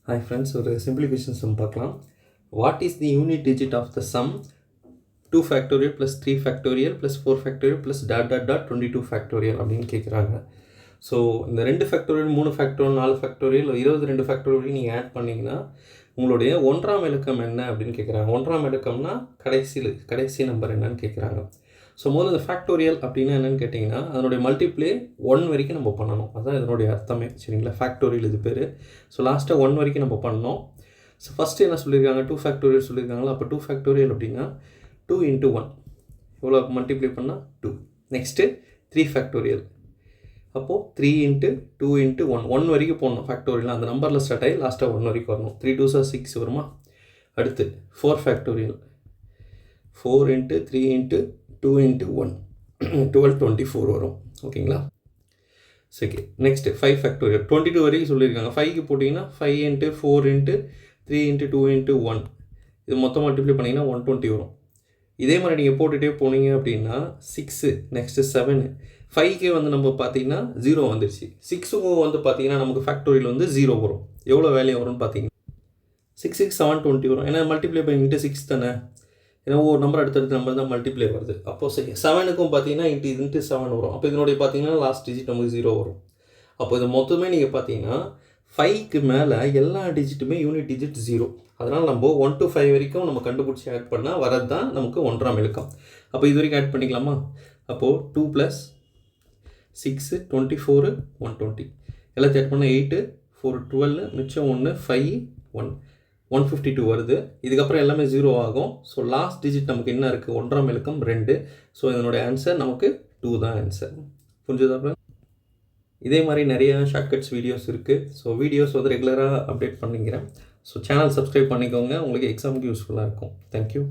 Hi friends, ஒரு simplification sum பார்க்கலாம். What is the unit digit of the sum 2 factorial plus 3 factorial plus 4 factorial plus dot dot dot 22 factorial அப்படின்னு கேட்குறாங்க. So இந்த 2 factorial 3 factorial 4 factorial 22 factorial நீங்கள் add பண்ணிங்கன்னா உங்களுடைய ஒன்றாம் இலக்கம் என்ன அப்படின்னு கேட்குறாங்க. ஒன்றாம் இலக்கம்னா கடைசி நம்பர் என்னன்னு கேட்குறாங்க. ஸோ முதல்ல இந்த ஃபேக்டோரியல் அப்படின்னா என்னென்னு கேட்டிங்கன்னா அதனுடைய மல்டிப்ளே 1 வரைக்கும் நம்ம பண்ணணும். அதுதான் இதனுடைய அர்த்தமே, சரிங்களா? ஃபேக்டோரியல் இது பேர். ஸோ லாஸ்ட்டாக 1 வரைக்கும் நம்ம பண்ணோம். ஸோ ஃபஸ்ட்டு என்ன சொல்லியிருக்காங்க, 2 ஃபேக்டோரியல் சொல்லியிருக்காங்களா. அப்போ 2 ஃபேக்டோரியல் அப்படின்னா 2 × 1 இவ்வளோ மல்டிப்ளை பண்ணால் 2. நெக்ஸ்ட்டு 3 ஃபேக்டோரியல், அப்போது 3 × 2 × 1 1 வரைக்கும் போடணும். ஃபேக்டோரியல் அந்த நம்பரில் ஸ்டார்ட் ஆகி லாஸ்ட்டாக 1 வரைக்கும் வரணும். 3 2s are 6 வருமா. அடுத்து 4 ஃபேக்டோரியல், 4 × 3 × 2 × 1 12 24 வரும். ஓகேங்களா? சரி, நெக்ஸ்ட்டு 5 ஃபேக்டோரியல் 22 வரைக்கும் சொல்லியிருக்காங்க. 5க்கு போட்டிங்கன்னா 5 × 4 × 3 × 2 × 1 இது மொத்தம் மல்டிப்ளை பண்ணிங்கன்னா 120 வரும். இதே மாதிரி நீங்கள் போட்டுகிட்டே போனீங்க அப்படின்னா 6 நெக்ஸ்ட்டு 7 5க்கே வந்து நம்ம பார்த்தீங்கன்னா 0 வந்துடுச்சு. 6க்கும் வந்து பார்த்தீங்கன்னா நமக்கு ஃபேக்டோரியல் வந்து 0 வரும். எவ்வளோ வேல்யூ வரும்னு பார்த்தீங்கன்னா 6 6 720 வரும். ஏன்னா மல்டிப்ளை பண்ணி இன்ட்டு 6 தானே, ஏன்னா ஒவ்வொரு நம்பர் அடுத்தடுத்த நம்பர் தான் மல்டிப்ளை வருது. அப்போது 7க்கும் பார்த்தீங்கன்னா இன்ட்டு 7 வரும். அப்போ இதனுடைய பார்த்தீங்கன்னா லாஸ்ட் டிஜிட் நமக்கு 0 வரும். அப்போ இது மொத்தமே நீங்கள் பார்த்தீங்கன்னா 5க்கு மேலே எல்லா டிஜிட்டுமே யூனிட் டிஜிட் 0. அதனால் நம்ம 1 to 5 வரைக்கும் நம்ம கண்டுபிடிச்சி ஆட் பண்ணால் வரது தான் நமக்கு ஒன்றாம் இலக்கம். அப்போ இது வரைக்கும் ஆட் பண்ணிக்கலாமா. அப்போது 2 + 6 24 120 எல்லாத்தையும் ஆட் பண்ணால் 8 4 12 மிச்சம் 1 5 1 152 வருது. இதுக்கப்புறம் எல்லாமே 0 ஆகும். ஸோ லாஸ்ட் டிஜிட் நமக்கு என்ன இருக்குது, ஒன்றாம் இலக்கம் 2. ஸோ இதனுடைய ஆன்சர் நமக்கு 2 தான் ஆன்சர். புரிஞ்சுதா அப்புறம்? இதே மாதிரி நிறைய ஷார்ட்கட்ஸ் வீடியோஸ் இருக்குது. ஸோ வீடியோஸ் வந்து ரெகுலராக அப்டேட் பண்ணிக்கிறேன். ஸோ சேனல் சப்ஸ்கிரைப் பண்ணிக்கோங்க, உங்களுக்கு எக்ஸாமுக்கு யூஸ்ஃபுல்லாக இருக்கும். தேங்க்யூ.